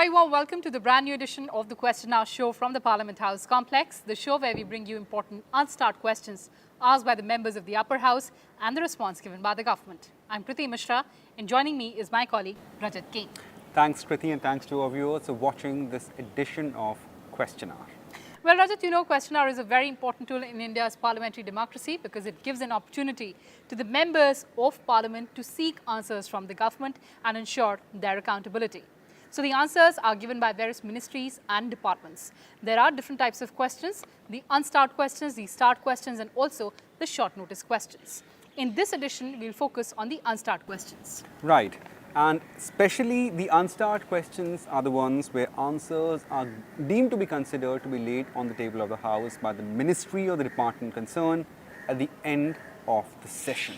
very warm welcome to the brand new edition of the Question Hour show from the Parliament House complex, the show where we bring you important unstart questions asked by the members of the upper house and the response given by the government. I'm Kriti Mishra and joining me is my colleague Rajat King. Thanks Kriti and thanks to our viewers for watching this edition of Question Hour. Well, Rajat, you know Question Hour is a very important tool in India's parliamentary democracy because it gives an opportunity to the members of parliament to seek answers from the government and ensure their accountability. So the answers are given by various ministries and departments. There are different types of questions, the unstart questions, the start questions and also the short notice questions. In this edition, we'll focus on the unstart questions. Right. And especially the unstart questions are the ones where answers are deemed to be considered to be laid on the table of the House by the ministry or the department concerned at the end of the session.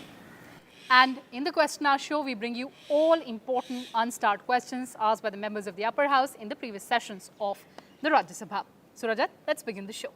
And in the Question Hour show, we bring you all important unstart questions asked by the members of the upper house in the previous sessions of the Rajya Sabha. So Rajat, let's begin the show.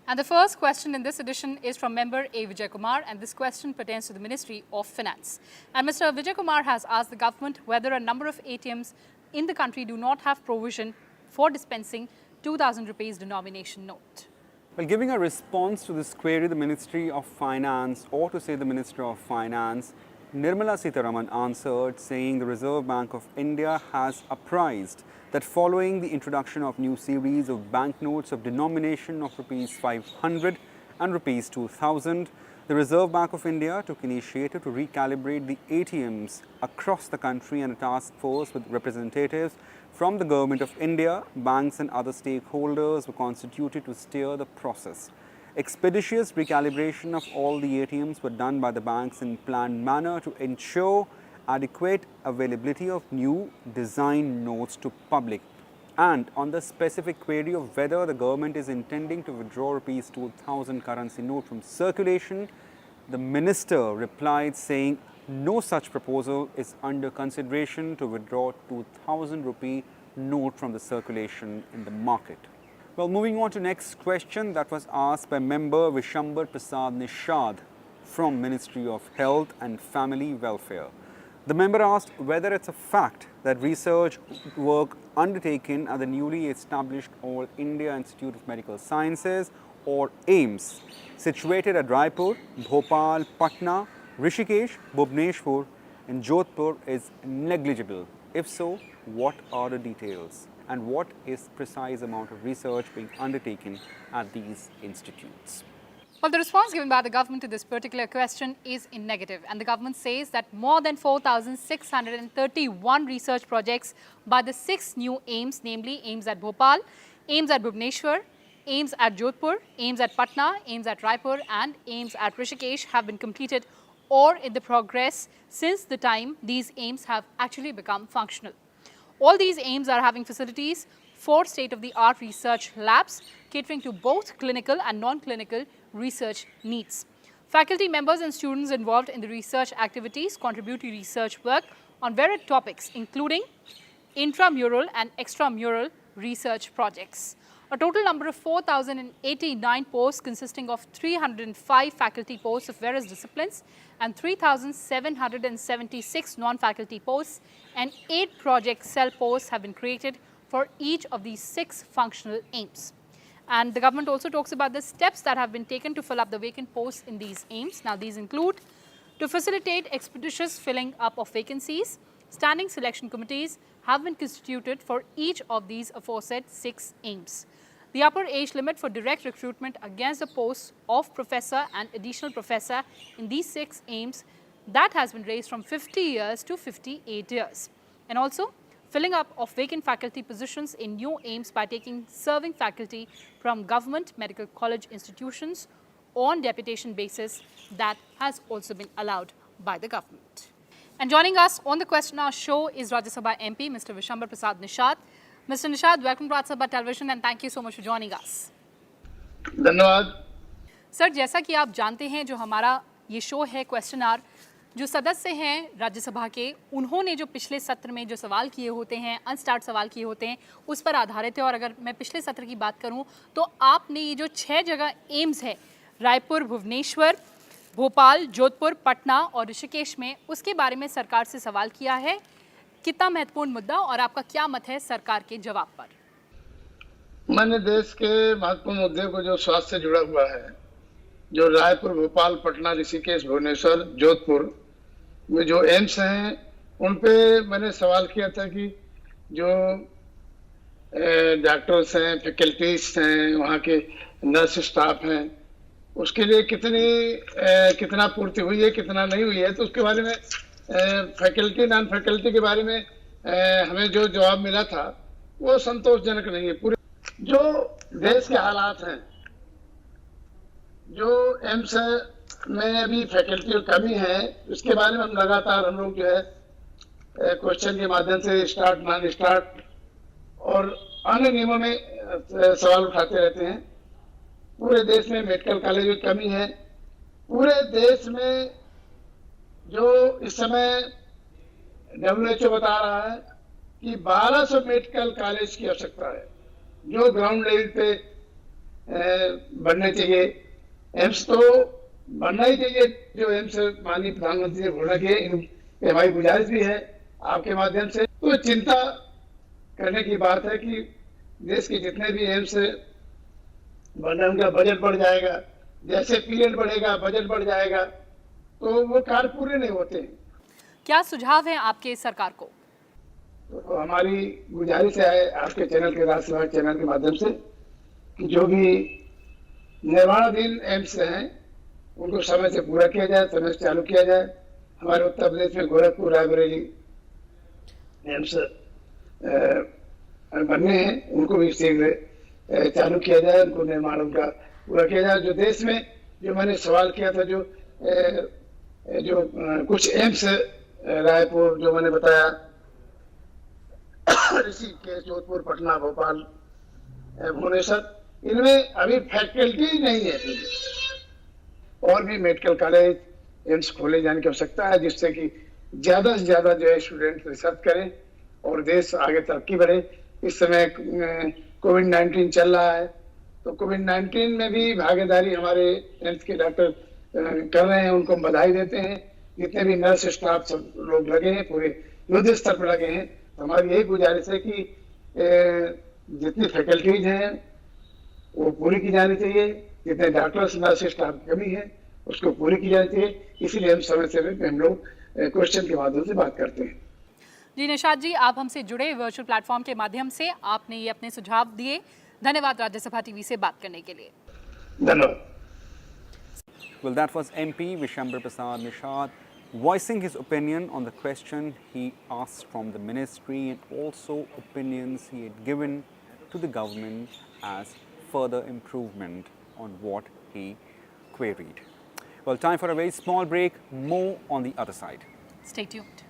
And the first question in this edition is from member A. Vijay Kumar, and this question pertains to the Ministry of Finance. And Mr. Vijay Kumar has asked the government whether a number of ATMs in the country do not have provision for dispensing 2,000 rupees denomination note. Well, giving a response to this query, the Ministry of Finance, or to say the Minister of Finance, Nirmala Sitharaman answered saying the Reserve Bank of India has apprised that following the introduction of new series of banknotes of denomination of rupees 500 and rupees 2000, the Reserve Bank of India took initiative to recalibrate the ATMs across the country, and a task force with representatives from the Government of India, banks and other stakeholders were constituted to steer the process. Expeditious recalibration of all the ATMs were done by the banks in planned manner to ensure adequate availability of new design notes to public. And on the specific query of whether the government is intending to withdraw rupees 2,000 currency note from circulation, the minister replied saying no such proposal is under consideration to withdraw 2,000 rupee note from the circulation in the market. Well, moving on to next question that was asked by member Vishambar Prasad Nishad from Ministry of Health and Family Welfare. The member asked whether it's a fact that research work undertaken at the newly established All India Institute of Medical Sciences or AIIMS, situated at Raipur, Bhopal, Patna, Rishikesh, Bhubaneswar and Jodhpur is negligible. If so, what are the details and what is precise amount of research being undertaken at these institutes? Well, the response given by the government to this particular question is in negative, and the government says that more than 4,631 research projects by the 6 new AIIMS, namely AIIMS at Bhopal, AIIMS at Bhubaneswar, AIIMS at Jodhpur, AIIMS at Patna, AIIMS at Raipur and AIIMS at Rishikesh have been completed or in the progress since the time these AIIMS have actually become functional. All these AIIMS are having facilities for state-of-the-art research labs catering to both clinical and non-clinical research needs. Faculty members and students involved in the research activities contribute to research work on varied topics including intramural and extramural research projects. A total number of 4,089 posts consisting of 305 faculty posts of various disciplines and 3,776 non-faculty posts and 8 project cell posts have been created for each of these 6 functional AIIMS. And the government also talks about the steps that have been taken to fill up the vacant posts in these AIIMS. Now, these include to facilitate expeditious filling up of vacancies, standing selection committees have been constituted for each of these aforesaid 6 AIIMS. The upper age limit for direct recruitment against the posts of professor and additional professor in these 6 AIIMS, that has been raised from 50 years to 58 years. And also, filling up of vacant faculty positions in new AIIMS by taking serving faculty from government medical college institutions on deputation basis, that has also been allowed by the government. And joining us on the Question Hour show is Rajya Sabha MP, Mr. Vishambar Prasad Nishad. Mr. Nishad, welcome to Rajya Sabha Television and thank you so much for joining us. धन्यवाद sir, जैसा कि आप जानते हैं जो हमारा ये show है क्वेश्चन आवर, जो सदस्य हैं राज्यसभा के, उन्होंने जो पिछले सत्र में जो सवाल किए होते हैं, अनस्टार्ट सवाल किए होते हैं, उस पर आधारित है। और अगर मैं पिछले सत्र की बात करूं तो आपने ये जो 6 जगह एम्स है, रायपुर, भुवनेश्वर, भोपाल, जोधपुर, पटना और ऋषिकेश में, उसके बारे में सरकार से सवाल किया है कितना महत्वपूर्ण मुद्दा और आपका क्या मत है सरकार के जवाब पर? मैंने देश के महत्वपूर्ण मुद्दे को जो स्वास्थ्य से जुड़ा हुआ है, जो रायपुर, भोपाल, पटना, ऋषिकेश, भुवनेश्वर, जोधपुर में जो एम्स हैं, उन पे मैंने सवाल किया था कि जो डॉक्टर्स हैं, फैकल्टीज हैं, वहाँ के नर्स स्टाफ हैं, उसके लिए कितना पूर्ति हुई है, कितना नहीं हुई है। तो उसके बारे में फैकल्टी नॉन फैकल्टी के बारे में हमें जो जवाब मिला था वो संतोषजनक नहीं है। पूरे जो देश के हालात हैं, जो एम्स में अभी फैकल्टी की कमी है, उसके बारे में हम लगातार हम लोग जो है क्वेश्चन के माध्यम से स्टार्ट नॉन स्टार्ट और अन्य नियमों में सवाल उठाते रहते हैं। पूरे देश में मेडिकल कॉलेज की कमी है। पूरे देश में जो इस समय WHO बता रहा है कि 1200 मेडिकल कॉलेज की आवश्यकता है, जो ग्राउंड लेवल पे बनने चाहिए। एम्स तो बनना ही चाहिए, जो एम्स माननीय प्रधानमंत्री ने घोषणा की है। हमारी गुजारिश भी है आपके माध्यम से, तो चिंता करने की बात है कि देश के जितने भी एम्स बन रहे, उनका बजट बढ़ जाएगा। जैसे पीरियड बढ़ेगा, बजट बढ़ जाएगा, तो वो कार्य पूरे नहीं होते। क्या सुझाव है आपके सरकार को? तो हमारी गुजारिश है आपके चैनल के, राष्ट्रवाद चैनल के माध्यम से, कि जो भी निर्माणाधीन एम्स हैं उनको समय से पूरा किया जाए, समय से चालू किया जाए। हमारे उत्तर प्रदेश में गोरखपुर, रायबरेली एम्स बनने हैं, उनको भी शीघ्र चालू किया जाए, उनको निर्माण उनका पूरा किया जाए। जो देश में जो मैंने सवाल किया था, जो कुछ एम्स रायपुर, जो मैंने बताया, ऋषिकेश, जोधपुर, पटना, भोपाल, भुवनेश्वर, इनमें अभी फैकल्टी नहीं है। और भी मेडिकल कॉलेज, एम्स खोले जाने की आवश्यकता है, जिससे कि ज्यादा से ज्यादा जो है स्टूडेंट रिसर्च करें और देश आगे तरक्की बढ़े। इस समय कोविड-19 चल रहा है, तो कोविड-19 में भी भागीदारी हमारे एम्स के डॉक्टर कर रहे हैं, उनको हम बधाई देते हैं। जितने भी नर्स स्टाफ सब लोग लगे हैं, पूरे युद्ध स्तर पर लगे हैं। तो हमारी यही गुजारिश है कि जितनी फैकल्टीज हैं वो पूरी की जानी चाहिए। जितने डॉक्टर्स नर्स स्टाफ की कमी है उसको पूरी की जानी चाहिए। इसीलिए हम समय समय हम लोग क्वेश्चन के माध्यम से बात करते हैं। जी निशाद जी, आप हमसे जुड़े वर्चुअल प्लेटफॉर्म के माध्यम से, आपने ये अपने सुझाव दिए। धन्यवाद राज्यसभा टीवी से बात करने के लिए। धन्यवाद। Well, that was MP Vishambhar Prasad Nishad voicing his opinion on the question he asked from the ministry, and also opinions he had given to the government as further improvement on what he queried. Well, time for a very small break. More on the other side. Stay tuned.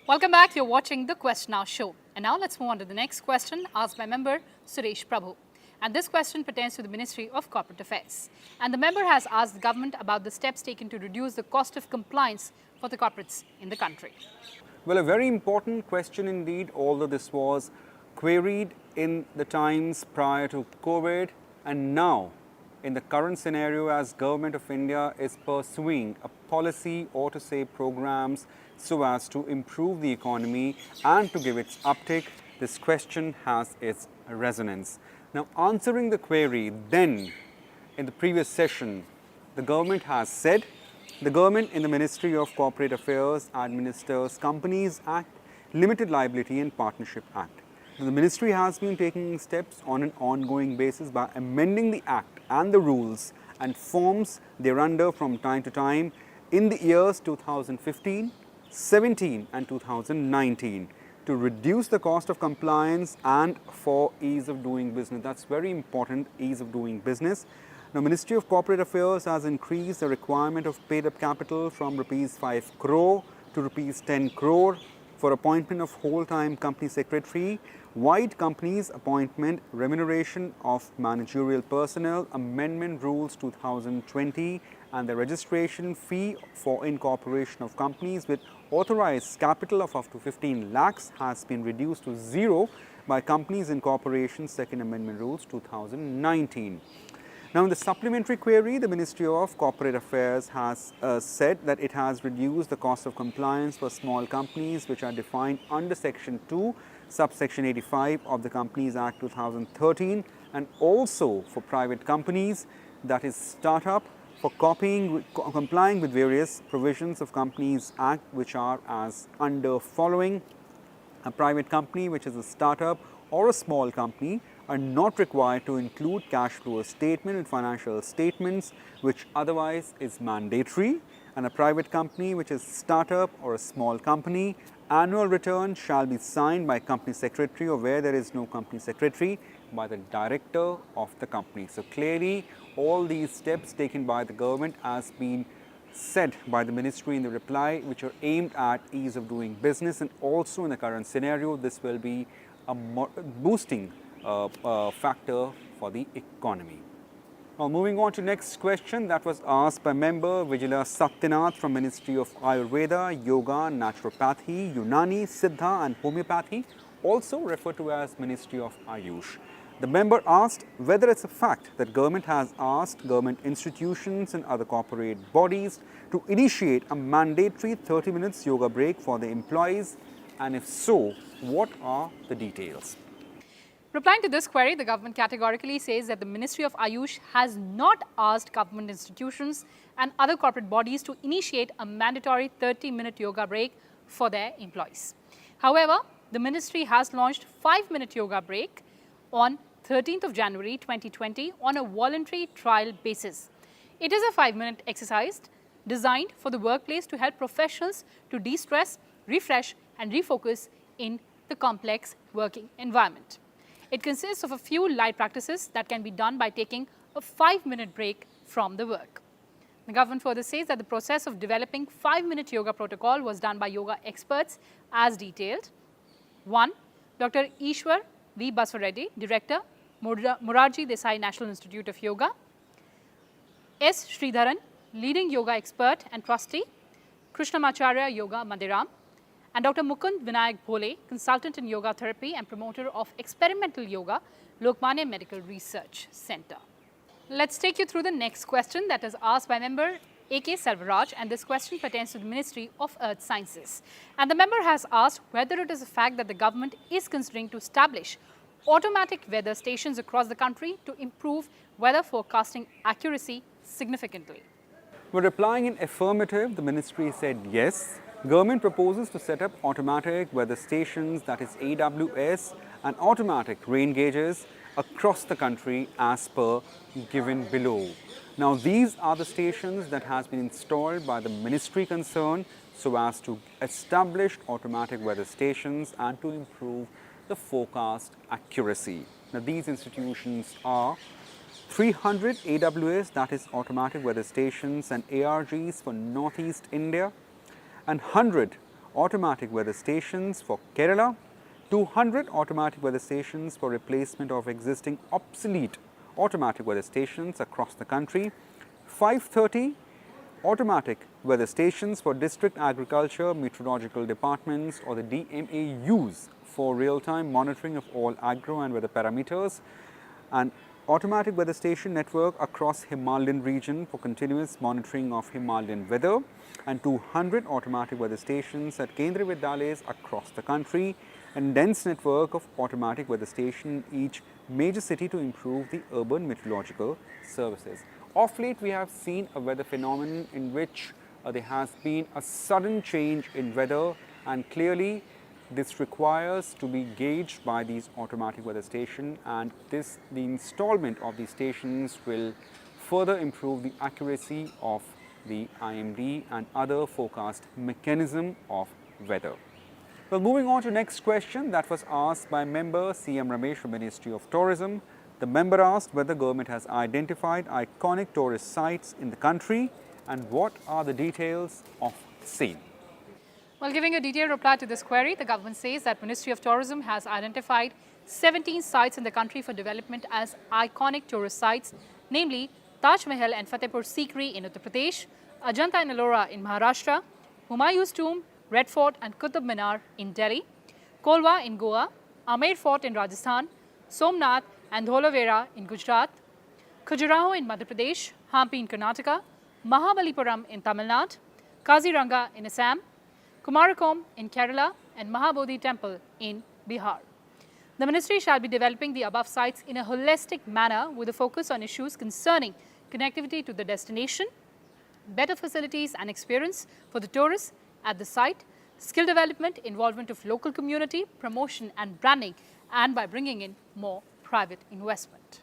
Welcome back. You're watching the Question Now show. And now let's move on to the next question asked by member Suresh Prabhu. And this question pertains to the Ministry of Corporate Affairs. And the member has asked the government about the steps taken to reduce the cost of compliance for the corporates in the country. Well, a very important question indeed, although this was queried in the times prior to COVID, and now in the current scenario as Government of India is pursuing a policy or to say programs so as to improve the economy and to give its uptick, this question has its resonance. Now, answering the query then in the previous session, the government has said The government in the Ministry of Corporate Affairs administers Companies Act, Limited Liability and Partnership Act. Now, the ministry has been taking steps on an ongoing basis by amending the Act and the rules and forms thereunder from time to time in the years 2015, 17 and 2019 to reduce the cost of compliance and for ease of doing business. That's very important, ease of doing business. Now, Ministry of Corporate Affairs has increased the requirement of paid-up capital from Rs 5 crore to Rs 10 crore for appointment of whole-time company secretary, wide companies appointment, remuneration of managerial personnel, amendment rules 2020, and the registration fee for incorporation of companies with authorized capital of up to 15 lakhs has been reduced to zero by Companies Incorporation Second Amendment Rules 2019. Now, in the supplementary query, the Ministry of Corporate Affairs has said that it has reduced the cost of compliance for small companies which are defined under Section 2, subsection 85 of the Companies Act 2013, and also for private companies, that is startup, for complying with various provisions of Companies Act, which are as under following. A private company which is a startup or a small company are not required to include cash flow statement in financial statements, which otherwise is mandatory. And a private company which is startup or a small company, annual return shall be signed by company secretary, or where there is no company secretary, by the director of the company. So clearly, all these steps taken by the government has been said by the ministry in the reply, which are aimed at ease of doing business, and also in the current scenario, this will be a boosting factor for the economy. Now, moving on to next question that was asked by member Vijila Satyanath from Ministry of Ayurveda, Yoga, Naturopathy, Unani, Siddha and Homeopathy, also referred to as Ministry of Ayush. The member asked whether it's a fact that government has asked government institutions and other corporate bodies to initiate a mandatory 30 minutes yoga break for the employees, and if so, what are the details? Replying to this query, the government categorically says that the Ministry of Ayush has not asked government institutions and other corporate bodies to initiate a mandatory 30-minute yoga break for their employees. However, the ministry has launched 5-minute yoga break on 13th of January 2020 on a voluntary trial basis. It is a 5-minute exercise designed for the workplace to help professionals to de-stress, refresh and refocus in the complex working environment. It consists of a few light practices that can be done by taking a 5-minute break from the work. The government further says that the process of developing 5-minute yoga protocol was done by yoga experts as detailed. 1. Dr. Ishwar V. Basvareddy, Director, Morarji Desai National Institute of Yoga. S. Sridharan, leading yoga expert and trustee, Krishnamacharya Yoga Mandiram. And Dr. Mukund Vinayak Bhole, consultant in yoga therapy and promoter of experimental yoga, Lokmanya Medical Research Center. Let's take you through the next question that is asked by member A.K. Selvaraj, and this question pertains to the Ministry of Earth Sciences. And the member has asked whether it is a fact that the government is considering to establish automatic weather stations across the country to improve weather forecasting accuracy significantly. Well, replying in affirmative, the ministry said yes. Government proposes to set up automatic weather stations, that is AWS, and automatic rain gauges across the country as per given below. Now, these are the stations that has been installed by the ministry concerned so as to establish automatic weather stations and to improve the forecast accuracy. Now, these institutions are 300 AWS, that is automatic weather stations and ARGs for Northeast India, and 100 automatic weather stations for Kerala, 200 automatic weather stations for replacement of existing obsolete automatic weather stations across the country, 530 automatic weather stations for district agriculture meteorological departments or the DMAUs for real-time monitoring of all agro and weather parameters, and automatic weather station network across Himalayan region for continuous monitoring of Himalayan weather, and 200 automatic weather stations at Kendriya Vidyalayas across the country, and dense network of automatic weather station in each major city to improve the urban meteorological services. Of late, we have seen a weather phenomenon in which there has been a sudden change in weather, and clearly this requires to be gauged by these automatic weather stations, and the installment of these stations will further improve the accuracy of the IMD and other forecast mechanism of weather. Well, moving on to next question that was asked by member CM Ramesh from Ministry of Tourism. The member asked whether government has identified iconic tourist sites in the country and what are the details of the same. Well, giving a detailed reply to this query, the government says that Ministry of Tourism has identified 17 sites in the country for development as iconic tourist sites, namely Taj Mahal and Fatehpur Sikri in Uttar Pradesh, Ajanta and Ellora in Maharashtra, Humayun's Tomb, Red Fort and Qutub Minar in Delhi, Kolwa in Goa, Amer Fort in Rajasthan, Somnath and Dholavira in Gujarat, Khajuraho in Madhya Pradesh, Hampi in Karnataka, Mahabalipuram in Tamil Nadu, Kaziranga in Assam, Kumarakom in Kerala and Mahabodhi Temple in Bihar. The ministry shall be developing the above sites in a holistic manner with a focus on issues concerning connectivity to the destination, better facilities and experience for the tourists at the site, skill development, involvement of local community, promotion and branding, and by bringing in more private investment.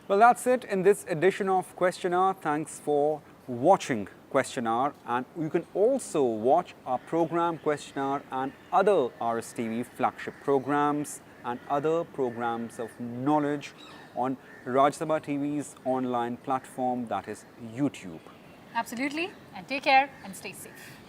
Well, that's it in this edition of Question Hour. Thanks for watching Question Hour, and you can also watch our program Question Hour and other RSTV flagship programs and other programs of knowledge on Rajya Sabha TV's online platform, that is YouTube. Absolutely, and take care and stay safe.